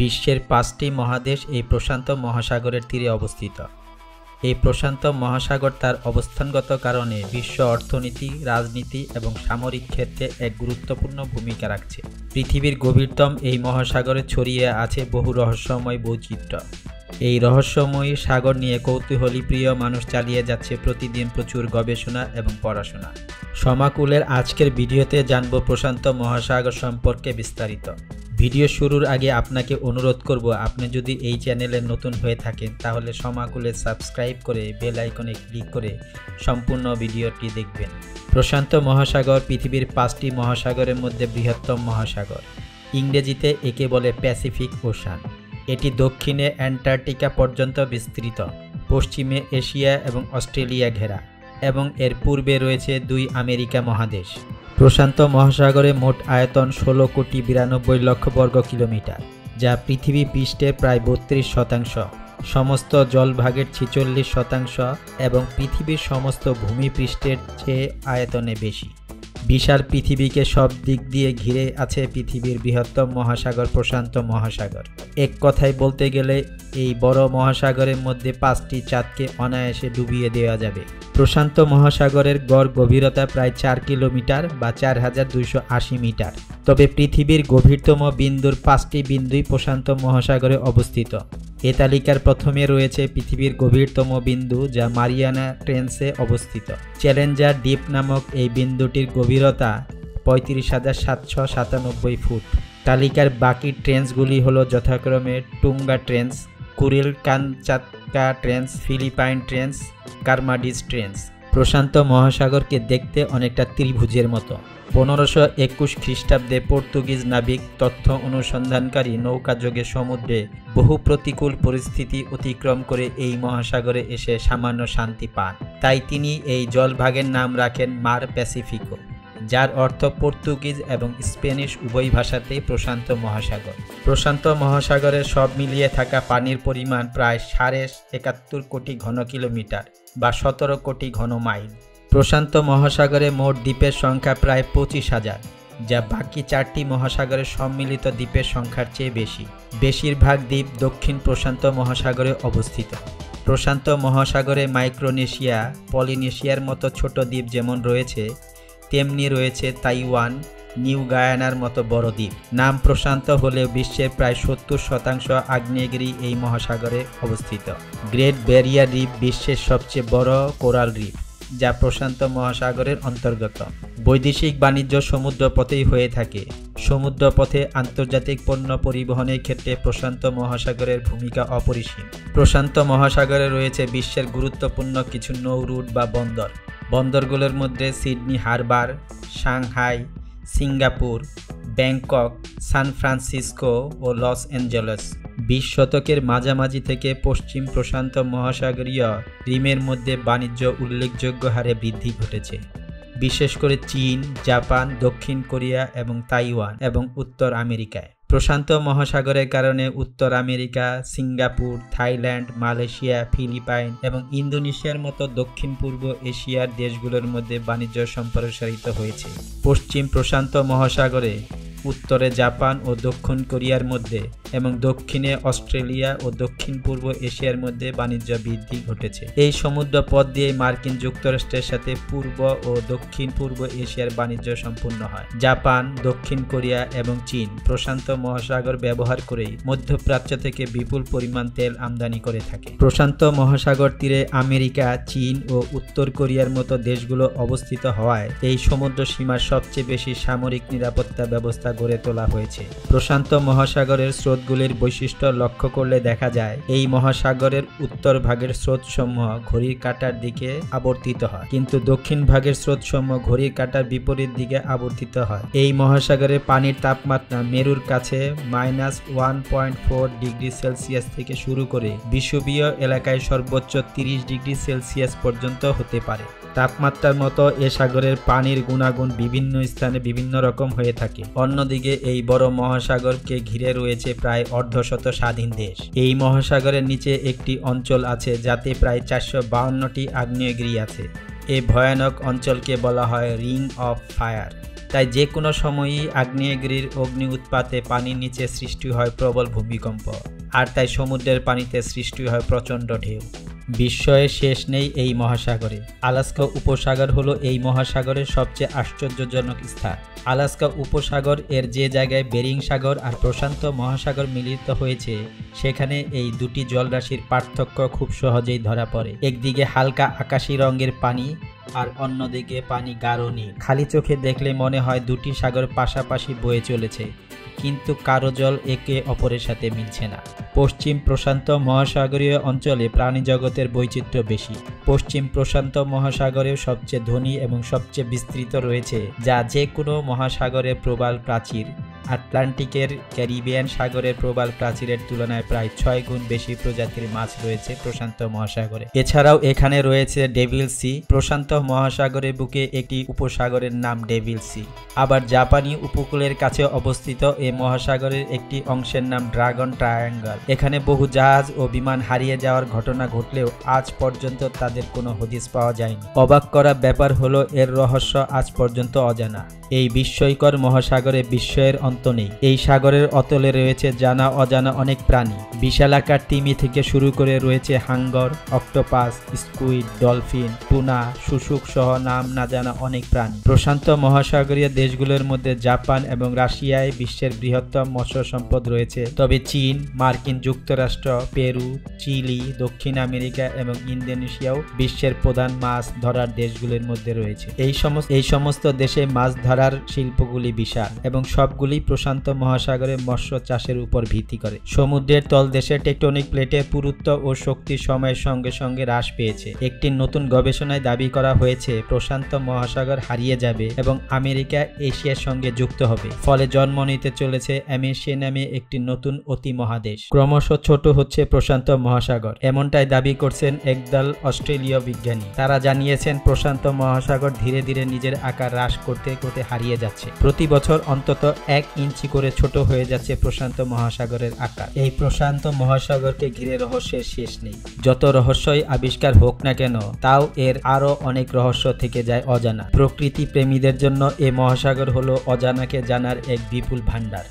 বিশ্বের ৫টি মহাদেশ এই প্রশান্ত মহাসাগরের তীরে অবস্থিত। এই প্রশান্ত মহাসাগর তার অবস্থানগত কারণে বিশ্ব অর্থনীতি, রাজনীতি এবং সামরিক ক্ষেত্রে এক গুরুত্বপূর্ণ ভূমিকা রাখছে। পৃথিবীর গভীরতম এই মহাসাগরে ছড়িয়ে আছে বহু রহস্যময় বৈচিত্র্য। এই রহস্যময়ী সাগর নিয়ে কৌতূহলী প্রিয় মানুষ চালিয়ে যাচ্ছে প্রতিদিন প্রচুর গবেষণা এবং পড়াশোনা। সমাকুলের আজকের ভিডিওতে জানব প্রশান্ত মহাসাগর সম্পর্কে বিস্তারিত। ভিডিও শুরুর আগে আপনাকে অনুরোধ করব, আপনি যদি এই চ্যানেলে নতুন হয়ে থাকেন তাহলে সমাকুলে সাবস্ক্রাইব করে বেল আইকনে ক্লিক করে সম্পূর্ণ ভিডিওটি দেখবেন। প্রশান্ত মহাসাগর পৃথিবীর ৫টি মহাসাগরের মধ্যে বৃহত্তম মহাসাগর। ইংরেজিতে একে বলে প্যাসিফিক ওশান। এটি দক্ষিণে অ্যান্টার্কটিকা পর্যন্ত বিস্তৃত, পশ্চিমে এশিয়া এবং অস্ট্রেলিয়া ঘেরা এবং এর পূর্বে রয়েছে ২ আমেরিকা মহাদেশ। প্রশান্ত মহাসাগরে মোট আয়তন ১৬,৯২,০০,০০০ বর্গ কিলোমিটার, যা পৃথিবী পৃষ্ঠের প্রায় ৩২%, সমস্ত জলভাগের ৪৬% এবং পৃথিবীর সমস্ত ভূমিপৃষ্ঠের চেয়ে আয়তনে বেশি। বিশাল পৃথিবীকে সব দিক দিয়ে ঘিরে আছে পৃথিবীর বৃহত্তম মহাসাগর প্রশান্ত মহাসাগর। এক কথায় বলতে গেলে এই বড় মহাসাগরের মধ্যে ৫টি চাঁদকে অনায়াসে ডুবিয়ে দেওয়া যাবে। প্রশান্ত মহাসাগরের গড় গভীরতা প্রায় ৪ কিলোমিটার বা ৪,২৮০ মিটার। তবে পৃথিবীর গভীরতম বিন্দুর ৫টি বিন্দুই প্রশান্ত মহাসাগরে অবস্থিত। এ তালিকার প্রথমে রয়েছে পৃথিবীর গভীরতম বিন্দু, যা মারিয়ানা ট্রেঞ্চে অবস্থিত। চ্যালেঞ্জার ডিপ নামক এই বিন্দুটির গভীরতা ৩৫,৭৯৭ ফুট। তালিকার বাকি ট্রেঞ্চগুলি হল যথাক্রমে Tonga trench, Kuril Kamchatka trench, Philippine trench, Kermadec trench. প্রশান্ত মহাসাগরকে দেখতে অনেকটা ত্রিভুজের মতো। ১৫২১ খ্রিস্টাব্দে পর্তুগিজ নাবিক তথ্য অনুসন্ধানকারী নৌকাযোগে সমুদ্রে বহু প্রতিকূল পরিস্থিতি অতিক্রম করে এই মহাসাগরে এসে সামান্য শান্তি পান। তাই তিনি এই জলভাগের নাম রাখেন মার প্যাসিফিকো, যার অর্থ পর্তুগিজ এবং স্প্যানিশ উভয় ভাষাতেই প্রশান্ত মহাসাগর। প্রশান্ত মহাসাগরের সব মিলিয়ে থাকা পানির পরিমাণ প্রায় ৭৭১ কোটি ঘন কিলোমিটার বা ১৭ কোটি ঘন মাইল। প্রশান্ত মহাসাগরে মোট দ্বীপের সংখ্যা প্রায় ২৫,০০০, যা বাকি ৪টি মহাসাগরের সম্মিলিত দ্বীপের সংখ্যার চেয়ে বেশি। বেশিরভাগ দ্বীপ দক্ষিণ প্রশান্ত মহাসাগরে অবস্থিত। প্রশান্ত মহাসাগরে মাইক্রোনেশিয়া, পলিনেশিয়ার মতো ছোট দ্বীপ যেমন রয়েছে, তেমনি রয়েছে তাইওয়ান, নিউ গায়ানার মতো বড় দ্বীপ। নাম প্রশান্ত হলেও বিশ্বের প্রায় ৭০% আগ্নেয়গিরি এই মহাসাগরে অবস্থিত। গ্রেট ব্যারিয়ার রিফ বিশ্বের সবচেয়ে বড় কোরাল রিফ, যা প্রশান্ত মহাসাগরের অন্তর্গত। বৈদেশিক বাণিজ্য সমুদ্রপথেই হয়ে থাকে। সমুদ্রপথে আন্তর্জাতিক পণ্য পরিবহনের ক্ষেত্রে প্রশান্ত মহাসাগরের ভূমিকা অপরিসীম। প্রশান্ত মহাসাগরে রয়েছে বিশ্বের গুরুত্বপূর্ণ কিছু নৌ রুট বা বন্দর। বন্দরগুলোর মধ্যে Sydney harbour, Shanghai, Singapore, Bangkok, San Francisco ও লস অ্যাঞ্জেলেস। ২০ শতকের মাঝামাঝি থেকে পশ্চিম প্রশান্ত মহাসাগরীয় রিমের মধ্যে বাণিজ্য উল্লেখযোগ্য হারে বৃদ্ধি ঘটেছে, বিশেষ করে চীন, জাপান, দক্ষিণ কোরিয়া এবং তাইওয়ান এবং উত্তর আমেরিকায়। প্রশান্ত মহাসাগরের কারণে উত্তর America, Singapore, Thailand, Malaysia, Philippines এবং ইন্দোনেশিয়ার মতো দক্ষিণ পূর্ব এশিয়ার দেশগুলোর মধ্যে বাণিজ্য সম্প্রসারিত হয়েছে। পশ্চিম প্রশান্ত মহাসাগরে উত্তরে জাপান ও দক্ষিণ কোরিয়ার মধ্যে এবং দক্ষিণে অস্ট্রেলিয়া ও দক্ষিণ পূর্ব এশিয়ার মধ্যে বাণিজ্য বৃদ্ধি ঘটেছে। এই সমুদ্র পথ দিয়ে মার্কিন যুক্তরাষ্ট্রের সাথে পূর্ব ও দক্ষিণ পূর্ব এশিয়ার বাণিজ্য সম্পূর্ণ হয়। জাপান, দক্ষিণ কোরিয়া এবং চীন প্রশান্ত মহাসাগর ব্যবহার করেই মধ্যপ্রাচ্য থেকে বিপুল পরিমাণ তেল আমদানি করে থাকে। প্রশান্ত মহাসাগর তীরে আমেরিকা, চীন ও উত্তর কোরিয়ার মতো দেশগুলো অবস্থিত হওয়ায় এই সমুদ্র সীমার সবচেয়ে বেশি সামরিক নিরাপত্তা ব্যবস্থা গড়ে তোলা হয়েছে। প্রশান্ত মহাসাগরের স্রোতগুলির বৈশিষ্ট্য লক্ষ্য করলে দেখা যায় এই মহাসাগরের উত্তর ভাগের স্রোতসমূহ ঘড়ির কাঁটার দিকে আবর্তিত হয়, কিন্তু দক্ষিণ ভাগের স্রোতসমূহ ঘড়ির কাঁটার বিপরীত দিকে আবর্তিত হয়। এই মহাসাগরের পানির তাপমাত্রা মেরুর কাছে -1.4 ডিগ্রি সেলসিয়াস থেকে শুরু করে বিষুবীয় এলাকায় সর্বোচ্চ ৩০ ডিগ্রি সেলসিয়াস পর্যন্ত হতে পারে। তাপমাত্রার মতো এ সাগরের পানির গুণাগুণ বিভিন্ন স্থানে বিভিন্ন রকম হয়ে থাকে। অন্যদিকে এই বড় মহাসাগরকে ঘিরে রয়েছে প্রায় অর্ধশত স্বাধীন দেশ। এই মহাসাগরের নিচে একটি অঞ্চল আছে যাতে প্রায় ৪৫২টি আগ্নেয়গিরি আছে। এই ভয়ানক অঞ্চলকে বলা হয় রিং অফ ফায়ার। তাই যে কোনো সময়ই আগ্নেয়গিরির অগ্নি উৎপাতে পানির নিচে সৃষ্টি হয় প্রবল ভূমিকম্প, আর তাই সমুদ্রের পানিতে সৃষ্টি হয় প্রচণ্ড ঢেউ। বিস্ময়ের শেষ নেই এই মহাসাগরে। আলাস্কা উপসাগর হলো এই মহাসাগরের সবচেয়ে আশ্চর্যজনক স্থান। আলাস্কা উপসাগর এর যে জায়গায় বেরিং সাগর আর প্রশান্ত মহাসাগর মিলিত হয়েছে, সেখানে এই দুটি জলরাশির পার্থক্য খুব সহজেই ধরা পড়ে। একদিকে হালকা আকাশি রঙের পানি আর অন্যদিকে পানি গাঢ় নীল। খালি চোখে দেখলে মনে হয় দুটি সাগর পাশাপাশি বয়ে চলেছে, কিন্তু কারো জল একে অপরের সাথে মিলছে না। পশ্চিম প্রশান্ত মহাসাগরীয় অঞ্চলে প্রাণীজগতের বৈচিত্র্য বেশি। পশ্চিম প্রশান্ত মহাসাগরেও সবচেয়ে ধনী এবং সবচেয়ে বিস্তৃত রয়েছে, যা যে কোনো মহাসাগরের প্রবাল প্রাচীর। আটলান্টিকের ক্যারিবিয়ান সাগরের প্রবাল প্রাচীরের তুলনায় প্রায় 6 গুণ বেশি প্রজাতির মাছ রয়েছে প্রশান্ত মহাসাগরে। এছাড়াও এখানে রয়েছে ডেভিল সি। প্রশান্ত মহাসাগরের বুকে একটি উপসাগরের নাম ডেভিল সি। আবার জাপানি উপকূলের কাছে অবস্থিত এই মহাসাগরের একটি অংশের নাম ড্রাগন ট্রায়াঙ্গল। এখানে বহু জাহাজ ও বিমান হারিয়ে যাওয়ার ঘটনা ঘটলেও আজ পর্যন্ত তাদের কোনো হদিস পাওয়া যায়নি। অবাক করা ব্যাপার হলো এর রহস্য আজ পর্যন্ত অজানা। এই বিস্ময়কর মহাসাগরে বিস্ময়ের অন্ত নেই। এই সাগরের অতলে রয়েছে জানা অজানা অনেক প্রাণী। বিশালাকার তিমি থেকে শুরু করে রয়েছে হাঙ্গর, অক্টোপাস, স্কুইড, ডলফিন, টুনা, শুশুক সহ নাম না জানা অনেক প্রাণী। প্রশান্ত মহাসাগরীয় দেশগুলোর মধ্যে জাপান এবং রাশিয়ায় বিশ্বের বৃহত্তম মৎস্য সম্পদ রয়েছে, তবে চীন, মার্কিন যুক্তরাষ্ট্র, পেরু, চিলি, দক্ষিণ আমেরিকা এবং ইন্দোনেশিয়াও বিশ্বের প্রধান মাছ ধরার দেশগুলোর মধ্যে রয়েছে। এই সমস্ত দেশে মাছ ধরার শিল্পগুলি বিশাল এবং সবগুলি প্রশান্ত মহাসাগরে মৎস্য চাষের উপর ভিত্তি করে। সমুদ্রের তলদেশে টেকটনিক প্লেটের পুরুত্ব ও শক্তি সময়ের সঙ্গে সঙ্গে হ্রাস পেয়েছে। একটি নতুন গবেষণায় দাবি করা হয়েছে প্রশান্ত মহাসাগর হারিয়ে যাবে এবং আমেরিকা এশিয়ার সঙ্গে যুক্ত হবে। ফলে জন্ম নিতে চলেছে আমেরিকা নামে একটি নতুন অতি মহাদেশ। ক্রমশ ছোট হচ্ছে প্রশান্ত মহাসাগর, এমনটাই দাবি করছেন একদল অস্ট্রেলীয় বিজ্ঞানী। তারা জানিয়েছেন প্রশান্ত মহাসাগর ধীরে ধীরে নিজের আকার হ্রাস করতে করতে হারিয়ে যাচ্ছে। প্রতি বছর অন্তত 1 ইঞ্চি করে ছোট হয়ে যাচ্ছে প্রশান্ত মহাসাগরের আকার। এই প্রশান্ত মহাসাগরকে ঘিরে রহস্যের শেষ নেই। যত রহস্যই আবিষ্কার হোক না কেন, তাও এর আরো অনেক রহস্য থেকে যায় অজানা। প্রকৃতি প্রেমীদের জন্য এই মহাসাগর হলো অজানাকে জানার এক বিপুল ভান্ডার।